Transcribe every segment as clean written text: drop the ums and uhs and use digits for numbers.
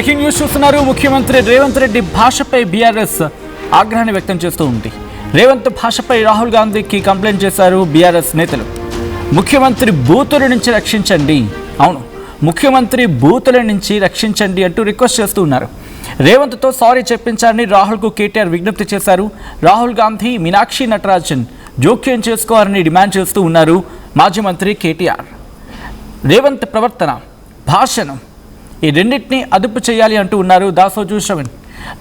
Breaking news చూస్తున్నారు. ముఖ్యమంత్రి రేవంత్ రెడ్డి భాషపై బీఆర్ఎస్ ఆగ్రహాన్ని వ్యక్తం చేస్తూ ఉంది. రేవంత్ భాషపై రాహుల్ గాంధీకి కంప్లైంట్ చేశారు బీఆర్ఎస్ నేతలు. ముఖ్యమంత్రి బూతుల నుంచి రక్షించండి, అవును ముఖ్యమంత్రి బూతుల నుంచి రక్షించండి అంటూ రిక్వెస్ట్ చేస్తూ ఉన్నారు. రేవంత్తో సారీ చెప్పించారని రాహుల్కు కేటీఆర్ విజ్ఞప్తి చేశారు. రాహుల్ గాంధీ, మీనాక్షి నటరాజన్ జోక్యం చేసుకోవాలని డిమాండ్ చేస్తూ ఉన్నారు మాజీ మంత్రి కేటీఆర్. రేవంత్ ప్రవర్తన, భాషను ఈ రెండింటినీ అదుపు చేయాలి అంటూ ఉన్నారు దాసోజు శ్రవణ్.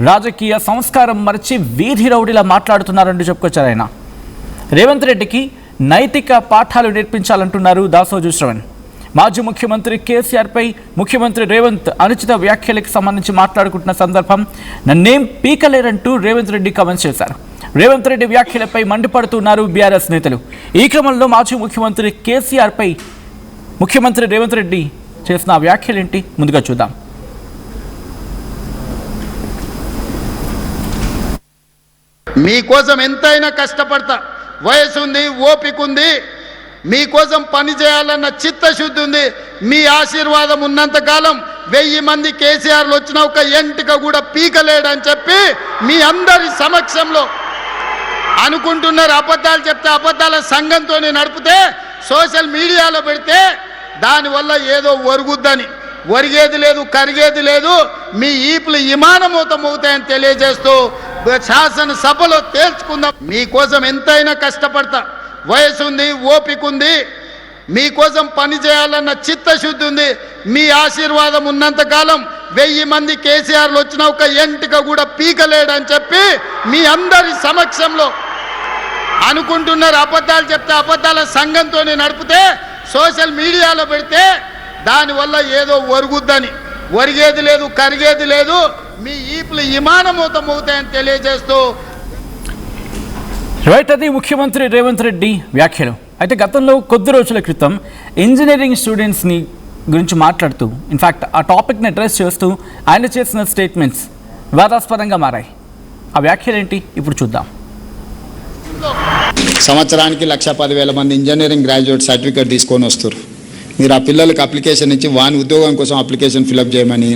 రాజకీయ సంస్కారం మరచి వీధి రౌడీలా మాట్లాడుతున్నారంటూ చెప్పుకొచ్చారు ఆయన. రేవంత్ రెడ్డికి నైతిక పాఠాలు నేర్పించాలంటున్నారు దాసోజు శ్రవణ్. మాజీ ముఖ్యమంత్రి కేసీఆర్పై ముఖ్యమంత్రి రేవంత్ అనుచిత వ్యాఖ్యలకు సంబంధించి మాట్లాడుకుంటున్న సందర్భం నన్నేం పీకలేరంటూ రేవంత్ రెడ్డి కామెంట్స్ చేశారు. రేవంత్ రెడ్డి వ్యాఖ్యలపై మండిపడుతున్నారు బీఆర్ఎస్ నేతలు. ఈ క్రమంలో మాజీ ముఖ్యమంత్రి కేసీఆర్పై ముఖ్యమంత్రి రేవంత్ రెడ్డి చేసిన వ్యాఖ్యలేంటి ముందుగా చూద్దాం. మీకోసం ఎంతైనా కష్టపడతా, వయసు ఉంది, ఓపిక ఉంది, మీకోసం పని చేయాలన్న చిత్తశుద్ధి ఉంది. మీ ఆశీర్వాదం ఉన్నంతకాలం 1000 మంది కేసీఆర్లు వచ్చిన ఒక ఎంటిక కూడా పీకలేడని చెప్పి మీ అందరి సమక్షంలో అనుకుంటున్నారు. అబద్ధాలు చెప్తే అబద్ధాల సంఘంతో నడిపితే సోషల్ మీడియాలో పెడితే దానివల్ల ఏదో ఒరుగుద్దని, ఒరిగేది లేదు, కరిగేది లేదు, మీ ఈపులు విమానమూతం అవుతాయని తెలియజేస్తూ శాసనసభలో తేల్చుకుందాం. మీకోసం ఎంతైనా కష్టపడతా, వయసు ఉంది, ఓపిక ఉంది, మీకోసం పని చేయాలన్న చిత్తశుద్ధి ఉంది. మీ ఆశీర్వాదం ఉన్నంతకాలం 1000 మంది కేసీఆర్లు వచ్చిన ఒక ఎంటిక కూడా పీకలేడని చెప్పి మీ అందరి సమక్షంలో అనుకుంటున్నారు. అబద్ధాలు చెప్తే అబద్ధాల సంఘంతో నడిపితే సోషల్ మీడియాలో పెడితే దానివల్ల ఏదో ఒరుగుద్దని, ఒరిగేది లేదు, కరిగేది లేదు, మీ ఈపులు విమానమూతం అవుతాయని తెలియజేస్తూ రైట్. అది ముఖ్యమంత్రి రేవంత్ రెడ్డి వ్యాఖ్యలు. అయితే గతంలో కొద్ది రోజుల క్రితం ఇంజనీరింగ్ స్టూడెంట్స్ని గురించి మాట్లాడుతూ ఇన్ఫ్యాక్ట్ ఆ టాపిక్ని అడ్రస్ చేస్తూ ఆయన చేసిన స్టేట్మెంట్స్ వివాదాస్పదంగా మారాయి. ఆ వ్యాఖ్యలేంటి ఇప్పుడు చూద్దాం. సంవత్సరానికి 1,10,000 మంది ఇంజనీరింగ్ గ్రాడ్యుయేట్ సర్టిఫికేట్ తీసుకొని వస్తారు. మీరు ఆ పిల్లలకి అప్లికేషన్ ఇచ్చి వాని ఉద్యోగం కోసం అప్లికేషన్ ఫిలప్ చేయమని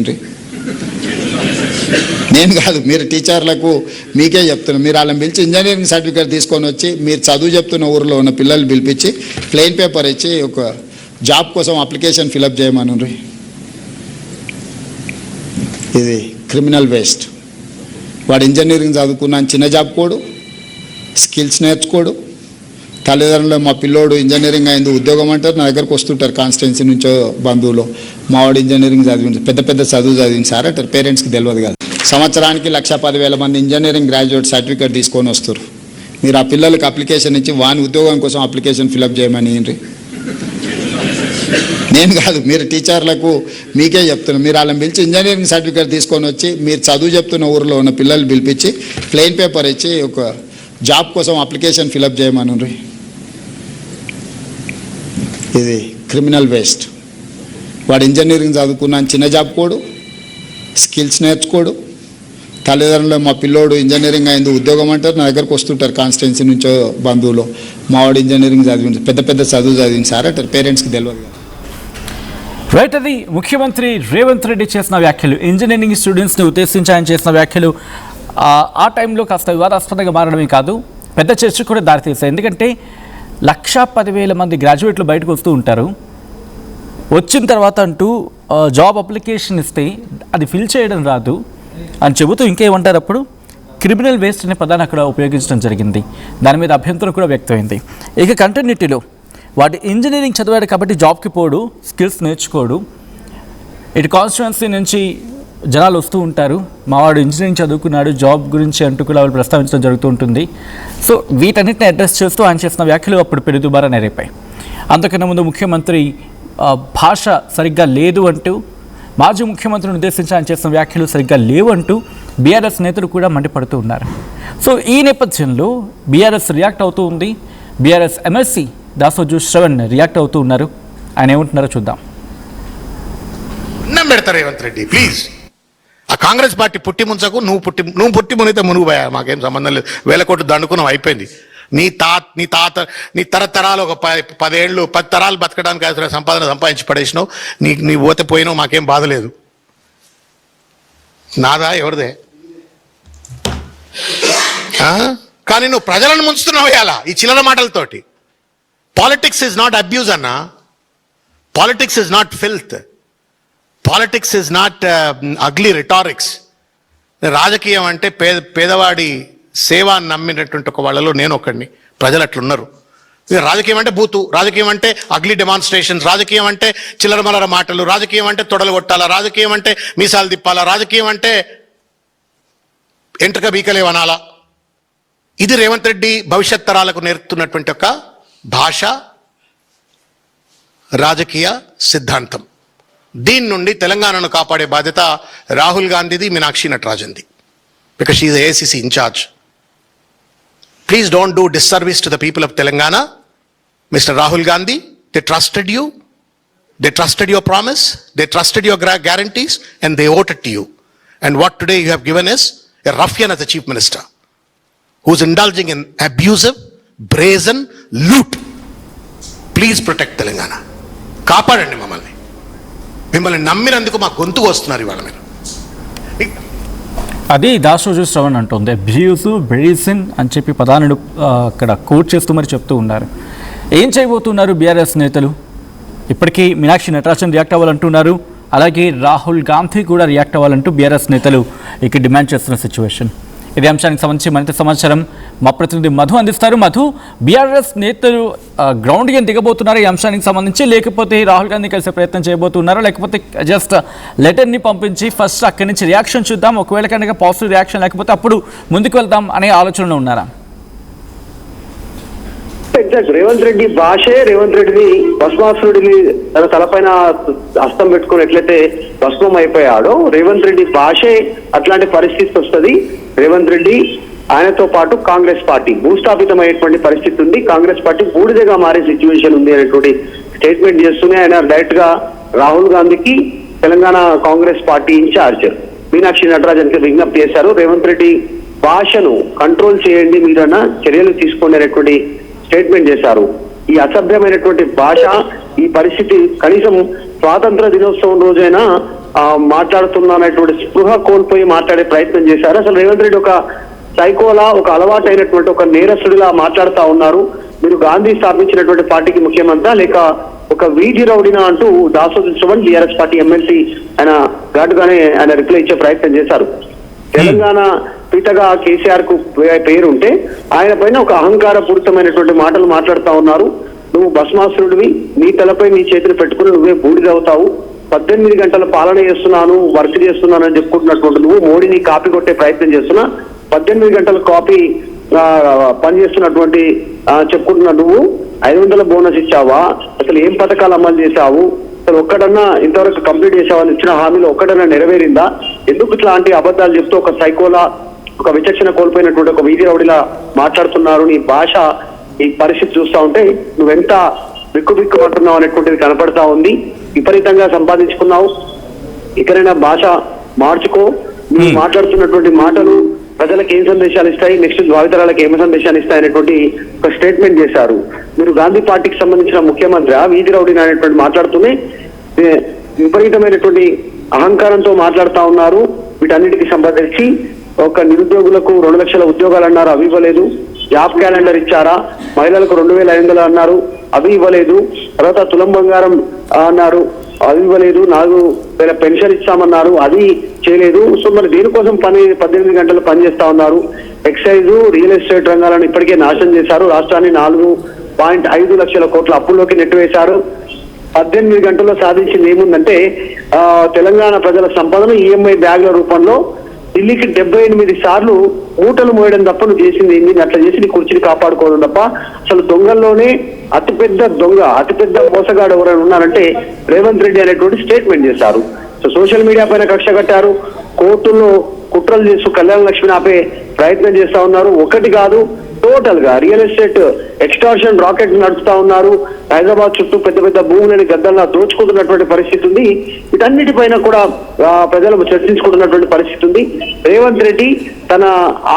నేను కాదు, మీరు టీచర్లకు మీకే చెప్తున్నాను. మీరు వాళ్ళని పిలిచి ఇంజనీరింగ్ సర్టిఫికేట్ తీసుకొని వచ్చి మీరు చదువు చెప్తున్న ఊరిలో ఉన్న పిల్లల్ని పిలిపించి ప్లెయిన్ పేపర్ ఇచ్చి ఒక జాబ్ కోసం అప్లికేషన్ ఫిలప్ చేయమని. ఇది క్రిమినల్ వేస్ట్. వాడు ఇంజనీరింగ్ చదువుకున్న చిన్న జాబ్ కోడు, స్కిల్స్ నేర్చుకోడు. తల్లిదండ్రులు మా పిల్లోడు ఇంజనీరింగ్ అయింది ఉద్యోగం అంటారు, నా దగ్గరకు వస్తుంటారు కాన్స్టిట్యున్సీ నుంచో బంధువులు, మావాడు ఇంజనీరింగ్ చదివి పెద్ద పెద్ద చదువు చదివింది సార్ అంటారు. పేరెంట్స్కి తెలియదు కాదు. సంవత్సరానికి 1,10,000 మంది ఇంజనీరింగ్ గ్రాడ్యుయేట్ సర్టిఫికేట్ తీసుకొని వస్తారు. మీరు ఆ పిల్లలకి అప్లికేషన్ ఇచ్చి వాని ఉద్యోగం కోసం అప్లికేషన్ ఫిలప్ చేయమని నేను కాదు, మీరు టీచర్లకు మీకే చెప్తున్నాను. మీరు వాళ్ళని పిలిచి ఇంజనీరింగ్ సర్టిఫికేట్ తీసుకొని వచ్చి మీరు చదువు చెప్తున్న ఊరిలో ఉన్న పిల్లల్ని పిలిపించి ప్లెయిన్ పేపర్ ఇచ్చి ఒక జాబ్ కోసం అప్లికేషన్ ఫిలప్ చేయమని. ఇది క్రిమినల్ వేస్ట్. వాడు ఇంజనీరింగ్ చదువుకున్న చిన్న జాబ్ కోడు, స్కిల్స్ నేర్చుకోడు. తల్లిదండ్రులు మా పిల్లోడు ఇంజనీరింగ్ అయింది ఉద్యోగం అంటారు, నా దగ్గరకు వస్తుంటారు కాన్స్టిట్యున్సీ నుంచో బంధువులు, మావాడు ఇంజనీరింగ్ చదివి పెద్ద పెద్ద చదువు చదివింది సార్ అంటారు. పేరెంట్స్కి తెలియదు కదా. రైట్. అది ముఖ్యమంత్రి రేవంత్ రెడ్డి చేసిన వ్యాఖ్యలు, ఇంజనీరింగ్ స్టూడెంట్స్ని ఉద్దేశించి ఆయన చేసిన వ్యాఖ్యలు ఆ టైంలో కాస్త వివాదాస్పదంగా మారడమే కాదు, పెద్ద చర్చకు కూడా దారితీస్తాయి. ఎందుకంటే 1,10,000 మంది గ్రాడ్యుయేట్లు బయటకు వస్తూ ఉంటారు. వచ్చిన తర్వాత అంటూ జాబ్ అప్లికేషన్ ఇస్తే అది ఫిల్ చేయడం రాదు అని చెబుతూ ఇంకేమంటారు, అప్పుడు క్రిమినల్ వేస్ట్ అనే పదాన్ని అక్కడ ఉపయోగించడం జరిగింది. దాని మీద అభ్యంతరం కూడా వ్యక్తమైంది. ఇక కంటిన్యూటీలో వాడు ఇంజనీరింగ్ చదివాడు కాబట్టి జాబ్కి పోడు, స్కిల్స్ నేర్చుకోడు. ఇటు కాన్స్టిట్యున్సీ నుంచి జనాలు వస్తూ ఉంటారు, మావాడు ఇంజనీరింగ్ చదువుకున్నాడు జాబ్ గురించి అంటూ కూడా వాళ్ళు ప్రస్తావించడం జరుగుతూ ఉంటుంది. సో వీటన్నిటిని అడ్రస్ చేస్తూ ఆయన చేసిన వ్యాఖ్యలు అప్పుడు పెరుగుబారాన్ని రేపాయి. అంతకన్నా ముందు ముఖ్యమంత్రి భాష సరిగ్గా లేదు అంటూ, మాజీ ముఖ్యమంత్రిని ఉద్దేశించి ఆయన చేసిన వ్యాఖ్యలు సరిగ్గా లేవు అంటూ బీఆర్ఎస్ నేతలు కూడా మండిపడుతూ ఉన్నారు. సో ఈ నేపథ్యంలో బీఆర్ఎస్ రియాక్ట్ అవుతూ ఉంది. BRS MLC Dasoju Shravan react అవుతూ ఉన్నారు. ఆయన ఏమంటున్నారో చూద్దాం. పెడతారు రేవంత్ రెడ్డి ప్లీజ్. ఆ కాంగ్రెస్ పార్టీ పుట్టి ముంచకు, నువ్వు పుట్టి మునితే మునుగుపోయా, మాకేం సంబంధం లేదు. 1000 కోట్లు దండుకున్నావు, అయిపోయింది. నీ తరతరాలు ఒక 10 ఏళ్ళు 10 తరాలు బతకడానికి సంపాదన సంపాదించి పడేసినావు. నీ పోతే పోయినావు, మాకేం బాధ లేదు. నాదా ఎవరిదే? కానీ నువ్వు ప్రజలను ముంచుతున్నావు ఇలా ఈ చిల్లర మాటలతోటి. పాలిటిక్స్ ఇస్ నాట్ అబ్యూజ్ అన్న. Politics is not filth. Politics is not ugly rhetorics. రాజకీయం అంటే పేదవాడి సేవ అని నమ్మినటువంటి ఒక వాళ్ళలో నేను ఒకడిని. ప్రజలు అట్లున్నారు. రాజకీయం అంటే బూతు, రాజకీయం అంటే అగ్లీ డెమాన్స్ట్రేషన్స్, రాజకీయం అంటే చిల్లరమల్లర మాటలు, రాజకీయం అంటే తొడలు కొట్టాలా, రాజకీయం అంటే మీసాలు తిప్పాలా, రాజకీయం అంటే ఎంట్రక బీకలే వనాలా. ఇది రేవంత్ రెడ్డి భవిష్యత్ తరాలకు నేర్పుతున్నటువంటి ఒక భాష, రాజకీయ సిద్ధాంతం. దీని నుండి తెలంగాణను కాపాడే బాధ్యత రాహుల్ గాంధీది, మీనాక్షి నటరాజన్ది. Because she is AICC in-charge. Please don't do disservice to the people of Telangana. Mr. Rahul Gandhi, they trusted you. They trusted your promise. They trusted your guarantees and they voted to you. And what today you have given is a ruffian as the chief minister who's indulging in abusive, brazen loot. Please protect Telangana. కాపాడండి మమ్మల్ని. మిమ్మల్ని నమ్మినందుకు మా గొంతు వస్తున్నారు ఇవాళ మీరు. అది దాసోజు శ్రవణ్ అంటుంది. అబ్యూస్, బ్రేసిన్ అని చెప్పి పదాలను అక్కడ కోట్ చేస్తూ మరి చెప్తూ ఉన్నారు. ఏం చేయబోతున్నారు బీఆర్ఎస్ నేతలు? ఇప్పటికీ మీనాక్షి నటరాజన్ రియాక్ట్ అవ్వాలంటున్నారు, అలాగే రాహుల్ గాంధీ కూడా రియాక్ట్ అవ్వాలంటూ బీఆర్ఎస్ నేతలు ఇక్కడ డిమాండ్ చేస్తున్న సిచ్యువేషన్. ఇదే అంశానికి సంబంధించి మరింత సమాచారం మా ప్రతినిధి మధు అందిస్తారు. మధు, బీఆర్ఎస్ నేతలు గ్రౌండ్కి దిగబోతున్నారు ఈ అంశానికి సంబంధించి, లేకపోతే రాహుల్ గాంధీ కలిసే ప్రయత్నం చేయబోతున్నారా, లేకపోతే జస్ట్ లెటర్ని పంపించి ఫస్ట్ అక్కడి నుంచి రియాక్షన్ చూద్దాం, ఒకవేళ కనుక పాజిటివ్ రియాక్షన్ లేకపోతే అప్పుడు ముందుకు వెళ్దాం అనే ఆలోచనలో ఉన్నారా? ఎగ్జాక్ట్. రేవంత్ రెడ్డి భాషే రేవంత్ రెడ్డిని భస్మాసురుడిని తన తలపైన హస్తం పెట్టుకుని ఎట్లయితే భస్మం అయిపోయాడో, రేవంత్ రెడ్డి భాషే అట్లాంటి పరిస్థితి వస్తుంది. రేవంత్ రెడ్డి ఆయనతో పాటు కాంగ్రెస్ పార్టీ భూస్థాపితమైనటువంటి పరిస్థితి ఉంది. కాంగ్రెస్ పార్టీ బూడిదగా మారే సిచ్యువేషన్ ఉంది అనేటువంటి స్టేట్మెంట్ చేస్తూనే ఆయన డైరెక్ట్ గా రాహుల్ గాంధీకి, తెలంగాణ కాంగ్రెస్ పార్టీ ఇన్ఛార్జ్ మీనాక్షి నటరాజన్ కి విజ్ఞప్తి చేశారు. రేవంత్ రెడ్డి భాషను కంట్రోల్ చేయండి, మీరన్నా చర్యలు తీసుకోండి అనేటువంటి స్టేట్మెంట్ చేశారు. ఈ అసభ్యమైనటువంటి భాష, ఈ పరిస్థితి కనీసం స్వాతంత్ర దినోత్సవం రోజైనా మాట్లాడుతున్నటువంటి స్పృహ కోల్పోయి మాట్లాడే ప్రయత్నం చేశారు. అసలు రేవంత్ రెడ్డి ఒక సైకోలా, ఒక అలవాటైనటువంటి ఒక నేరస్తుడిలా మాట్లాడుతూ ఉన్నారు. మీరు గాంధీ స్థాపించినటువంటి పార్టీకి ముఖ్యమంత్రి లేక ఒక వీధి రౌడినా అంటూ Dasoju Shravan BRS party MLC ఆయన ఘాటుగానే ఆయన రిప్లై ఇచ్చే ప్రయత్నం చేశారు. తెలంగాణ పితగా కేసీఆర్ కు పేరుంటే ఆయన పైన ఒక అహంకారపూరితమైనటువంటి మాటలు మాట్లాడుతూ ఉన్నారు. నువ్వు భస్మాసురుడివి, నీ తలపై నీ చేతులు పెట్టుకుని నువ్వే బూడిదవుతావు, 18 గంటల పాలన చేస్తున్నాను, వర్క్ చేస్తున్నాను అని చెప్పుకుంటున్నటువంటి నువ్వు మోడీని కాపీ కొట్టే ప్రయత్నం చేస్తున్నా, 18 గంటల కాపీ పనిచేస్తున్నటువంటి చెప్పుకుంటున్న నువ్వు 500 బోనస్ ఇచ్చావా, అసలు ఏం పథకాలు అమలు చేశావు, అసలు ఒక్కడన్నా ఇంతవరకు కంప్లీట్ చేసావని ఇచ్చిన హామీలో ఒక్కడన్నా నెరవేరిందా, ఎందుకు ఇట్లాంటి అబద్ధాలు చెప్తూ ఒక సైకోలా, ఒక విచక్షణ కోల్పోయినటువంటి ఒక వీధి రౌడిలా మాట్లాడుతున్నారు. నీ భాష, ఈ పరిస్థితి చూస్తా ఉంటే నువ్వెంత బిక్కుబిక్కుమంటున్నావు అనేటువంటిది కనపడతా ఉంది. విపరీతంగా సంపాదించుకున్నావు, ఇకరైనా భాష మార్చుకో. నువ్వు మాట్లాడుతున్నటువంటి మాటలు ప్రజలకు ఏం సందేశాలు ఇస్తాయి, నెక్స్ట్ భావితరాలకు ఏం సందేశాలు ఇస్తాయి అనేటువంటి ఒక స్టేట్మెంట్ చేశారు. మీరు గాంధీ పార్టీకి సంబంధించిన ముఖ్యమంత్రి వీధి రౌడీ అనేటువంటి మాట్లాడుతూనే విపరీతమైనటువంటి అహంకారంతో మాట్లాడుతూ ఉన్నారు. వీటన్నిటికి సంబంధించి ఒక నిరుద్యోగులకు 2 లక్షల ఉద్యోగాలు అన్నారు, అవి ఇవ్వలేదు. జాబ్ క్యాలెండర్ ఇచ్చారా, మహిళలకు 2500 అన్నారు, అవి ఇవ్వలేదు. తర్వాత తులం బంగారం అన్నారు, అవి ఇవ్వలేదు. 4000 పెన్షన్ ఇస్తామన్నారు, అది చేయలేదు. సో మరి దేనికోసం 18 గంటలు పనిచేస్తా ఉన్నారు. ఎక్సైజ్, రియల్ ఎస్టేట్ రంగాలను ఇప్పటికే నాశనం చేశారు. రాష్ట్రాన్ని 4.5 లక్షల కోట్ల అప్పుల్లోకి నెట్టివేశారు. 18 గంటల్లో సాధించింది ఏముందంటే తెలంగాణ ప్రజల సంపదను ఈఎంఐ బ్యాగ్ల రూపంలో ఢిల్లీకి 78 సార్లు మూటలు మోయడం తప్ప నువ్వు చేసింది ఏంది, అట్లా చేసి నీ కుర్చీని కాపాడుకోవడం తప్ప. అసలు దొంగల్లోనే అతిపెద్ద దొంగ, అతిపెద్ద మోసగాడు ఎవరైనా ఉన్నారంటే రేవంత్ రెడ్డి అనేటువంటి స్టేట్మెంట్ చేశారు. సో సోషల్ మీడియా పైన కక్ష కట్టారు, కోర్టుల్లో కుట్రలు చేస్తూ కళ్యాణ లక్ష్మిని ఆపే ప్రయత్నం చేస్తా ఉన్నారు. ఒకటి కాదు, టోటల్ గా రియల్ ఎస్టేట్ ఎక్స్టార్షన్ రాకెట్ నడుపుతా ఉన్నారు. హైదరాబాద్ చుట్టూ పెద్ద పెద్ద భూములని గద్దల్లా దోచుకుంటున్నటువంటి పరిస్థితి ఉంది. వీటన్నిటిపైన కూడా ప్రజలు చర్చించుకుంటున్నటువంటి పరిస్థితి ఉంది. రేవంత్ రెడ్డి తన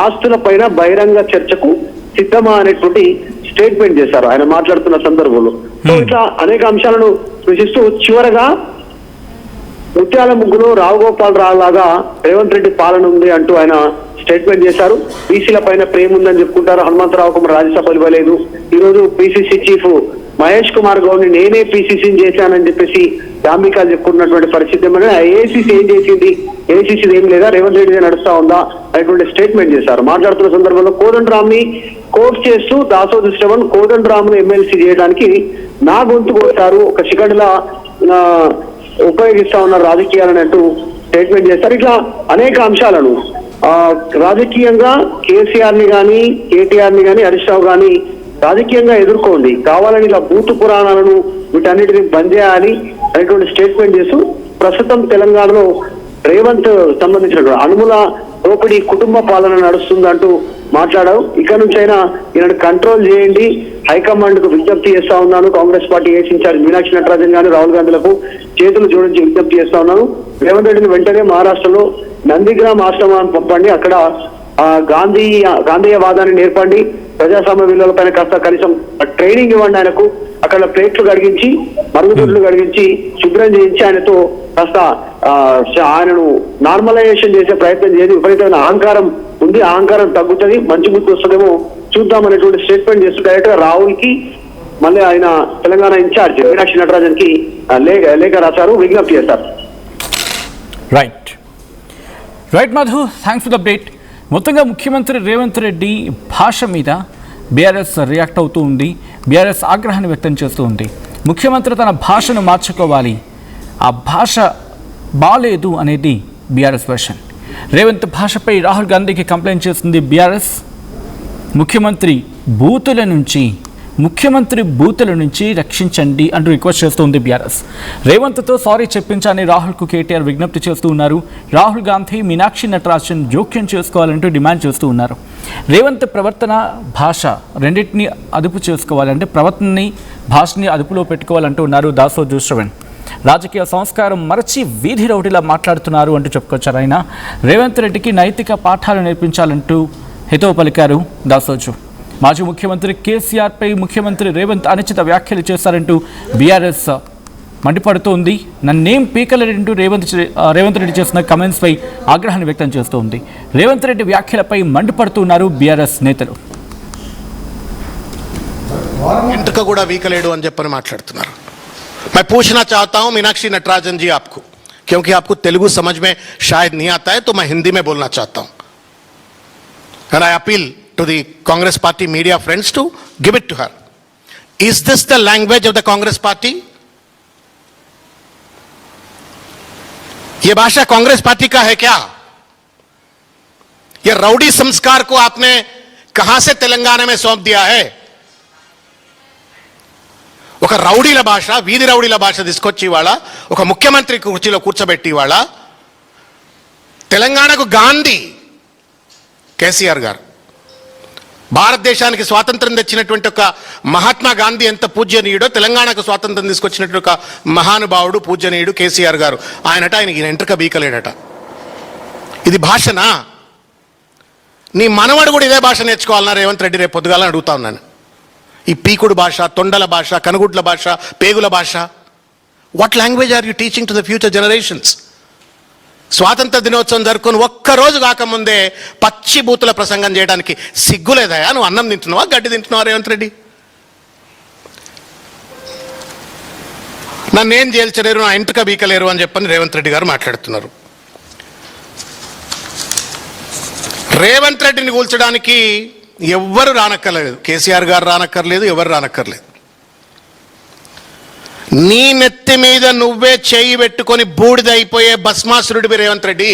ఆస్తుల పైన బహిరంగ చర్చకు సిద్ధమా అనేటువంటి స్టేట్మెంట్ చేశారు ఆయన మాట్లాడుతున్న సందర్భంలో. సో ఇట్లా అనేక అంశాలను సూచిస్తూ చివరగా ముత్యాల ముగ్గులో రావుగోపాల్ రావు లాగా రేవంత్ రెడ్డి పాలన ఉంది అంటూ ఆయన స్టేట్మెంట్ చేశారు. బీసీల పైన ప్రేమ ఉందని చెప్పుకుంటారు. హనుమంతరావు కుమార్ రాజ్యసభలు ఇవ్వలేదు. ఈ రోజు పిసిసి చీఫ్ మహేష్ కుమార్ గౌడ్ని నేనే పిసిసిని చేశానని చెప్పేసి డాంబికాలు చెప్పుకున్నటువంటి పరిస్థితి. ఏఐసిసి ఏం చేసింది, ఏఐసిసి ఏం లేదా, రేవంత్ రెడ్డి నడుస్తా ఉందా అనేటువంటి స్టేట్మెంట్ చేశారు. మాట్లాడుతున్న సందర్భంలో కోదండరామ్ని కోర్టు చేస్తూ దాసోజు శ్రవణ్ కోదండరామ్ను ఎమ్మెల్సీ చేయడానికి నా గొంతు కొట్టారు, ఒక శిఖండిలా ఉపయోగిస్తా ఉన్నారు రాజకీయాలని అంటూ స్టేట్మెంట్ చేశారు. ఇట్లా అనేక అంశాలను రాజకీయంగా కేసీఆర్ ని కానీ కేటీఆర్ ని కానీ హరీష్ రావు కానీ రాజకీయంగా ఎదుర్కోండి, కావాలని ఇలా బూతు పురాణాలను వీటన్నిటిని బంద్ చేయాలి అనేటువంటి స్టేట్మెంట్ చేస్తూ ప్రస్తుతం తెలంగాణలో రేవంత్ సంబంధించినటువంటి అనుముల దోపిడీ కుటుంబ పాలన నడుస్తుందంటూ మాట్లాడారు. ఇక నుంచైనా ఈయన కంట్రోల్ చేయండి, హైకమాండ్ కు విజ్ఞప్తి చేస్తా ఉన్నాను. Congress party AC in-charge Meenakshi Natarajan గాని రాహుల్ గాంధీలకు చేతులు జోడించి విజ్ఞప్తి చేస్తా ఉన్నాను. రేవంత్ రెడ్డిని వెంటనే మహారాష్ట్రలో నందిగ్రామ్ ఆశ్రమాన్ని పంపండి, అక్కడ గాంధీయవాదాన్ని నేర్పండి, ప్రజాస్వామ్య విలువలపైన కాస్త కనీసం ట్రైనింగ్ ఇవ్వండి ఆయనకు. అక్కడ ప్లేట్లు కడిగించి మరుగుదొడ్లు కడిగించి శుభ్రం చేయించి ఆయనతో కాస్త ఆయనను నార్మలైజేషన్ చేసే ప్రయత్నం చేసి విపరీతమైన అహంకారం ఉంది, అహంకారం తగ్గుతుంది, మంచి గుర్తు వస్తుందేమో చూద్దామనేటువంటి స్టేట్మెంట్ చేస్తూ డైరెక్ట్ గా రాహుల్ కి మళ్ళీ ఆయన తెలంగాణ ఇన్ఛార్జ్ మీనాక్షి నటరాజన్ కి లేఖ రాశారు, విజ్ఞప్తి చేశారు. Right Madhu, thanks for the update. మొత్తంగా ముఖ్యమంత్రి రేవంత్ రెడ్డి భాష మీద బీఆర్ఎస్ రియాక్ట్ అవుతూ ఉంది, బీఆర్ఎస్ ఆగ్రహాన్ని వ్యక్తం చేస్తూ ఉంది. ముఖ్యమంత్రి తన భాషను మార్చుకోవాలి, ఆ భాష బాలేదు అనేది బీఆర్ఎస్ వెర్షన్. రేవంత్ భాషపై రాహుల్ గాంధీకి కంప్లైంట్ చేస్తుంది బీఆర్ఎస్. ముఖ్యమంత్రి బూతుల నుంచి రక్షించండి అంటూ రిక్వెస్ట్ చేస్తుంది బీఆర్ఎస్. రేవంత్తో సారీ చెప్పించని రాహుల్కు కేటీఆర్ విజ్ఞప్తి చేస్తూ ఉన్నారు. రాహుల్ గాంధీ మీనాక్షి నటరాజన్ జోక్యం చేసుకోవాలంటూ డిమాండ్ చేస్తూ ఉన్నారు. రేవంత్ ప్రవర్తన భాష రెండింటినీ అదుపు చేసుకోవాలంటే భాషని అదుపులో పెట్టుకోవాలంటూ ఉన్నారు దాసోజు శ్రవణ్. రాజకీయ సంస్కారం మరచి వీధి రౌడీలా మాట్లాడుతున్నారు అంటూ చెప్పుకొచ్చారు ఆయన. రేవంత్ రెడ్డికి నైతిక పాఠాలు నేర్పించాలంటూ హితవు పలికారు దాసోజు. మాజీ ముఖ్యమంత్రి కేసీఆర్పై ముఖ్యమంత్రి రేవంత్ అనుచిత వ్యాఖ్యలు చేశారంటూ బీఆర్ఎస్ మండిపడుతోంది. నన్నేం పీకలేదంటూ రేవంత్ రెడ్డి చేసిన కమెంట్స్పై ఆగ్రహాన్ని వ్యక్తం చేస్తోంది. రేవంత్ రెడ్డి వ్యాఖ్యలపై మండిపడుతున్నారు బీఆర్ఎస్ నేతలు. ఇంతక కూడా వీకలేడు అని చెప్పని మాట్లాడుతున్నారు. मैं पूछना चाहता हूं मीनाक्षी नटराजन जी आपको, क्योंकि आपको तेलुगु समझ में शायद नहीं आता है, तो मैं हिंदी में बोलना चाहता हूं. And I appeal to the Congress party media friends to give it to her. Is this the language of the Congress party? ये भाषा कांग्रेस पार्टी का है क्या? ये राउडी संस्कार को आपने कहां से तेलंगाना में सौंप दिया है? ఒక రౌడీల భాష, వీధి రౌడీల భాష తీసుకొచ్చి వాళ్ళ ఒక ముఖ్యమంత్రి కుర్చీలో కూర్చోబెట్టి వాళ్ళ తెలంగాణకు గాంధీ కేసీఆర్ గారు, భారతదేశానికి స్వాతంత్రం తెచ్చినటువంటి ఒక మహాత్మా గాంధీ ఎంత పూజ్యనీయుడో తెలంగాణకు స్వాతంత్రం తీసుకొచ్చినటువంటి ఒక మహానుభావుడు పూజ్యనీయుడు కేసీఆర్ గారు. ఆయనకి ఎంట్రక బీకలేడట. ఇది భాషనా? నీ మనవడు కూడా ఇదే భాష నేర్చుకోవాలన్నా రేవంత్ రెడ్డి రేపు పొద్దుగాలని అడుగుతా ఉన్నాను. ఈ పీకుడు భాష, తొండల భాష, కనుగుడ్ల భాష, పేగుల భాష, what language are you teaching to the future generations? స్వాతంత్ర దినోత్సవం జరుపుకొని ఒక్కరోజు కాకముందే పచ్చి బూతుల ప్రసంగం చేయడానికి సిగ్గులేదయా? నువ్వు అన్నం తింటున్నావా, గడ్డి తింటున్నావా రేవంత్ రెడ్డి? నన్నేం చేల్చలేరు, నా ఇంటిక బీకలేరు అని చెప్పని రేవంత్ రెడ్డి గారు మాట్లాడుతున్నారు. రేవంత్ రెడ్డిని కూల్చడానికి ఎవ్వరు రానక్కర్లేదు, కేసీఆర్ గారు రానక్కర్లేదు, ఎవరు రానక్కర్లేదు. నీ నెత్తి మీద నువ్వే చేయి పెట్టుకొని బూడిదైపోయే భస్మాసురుడివి రేవంత్ రెడ్డి.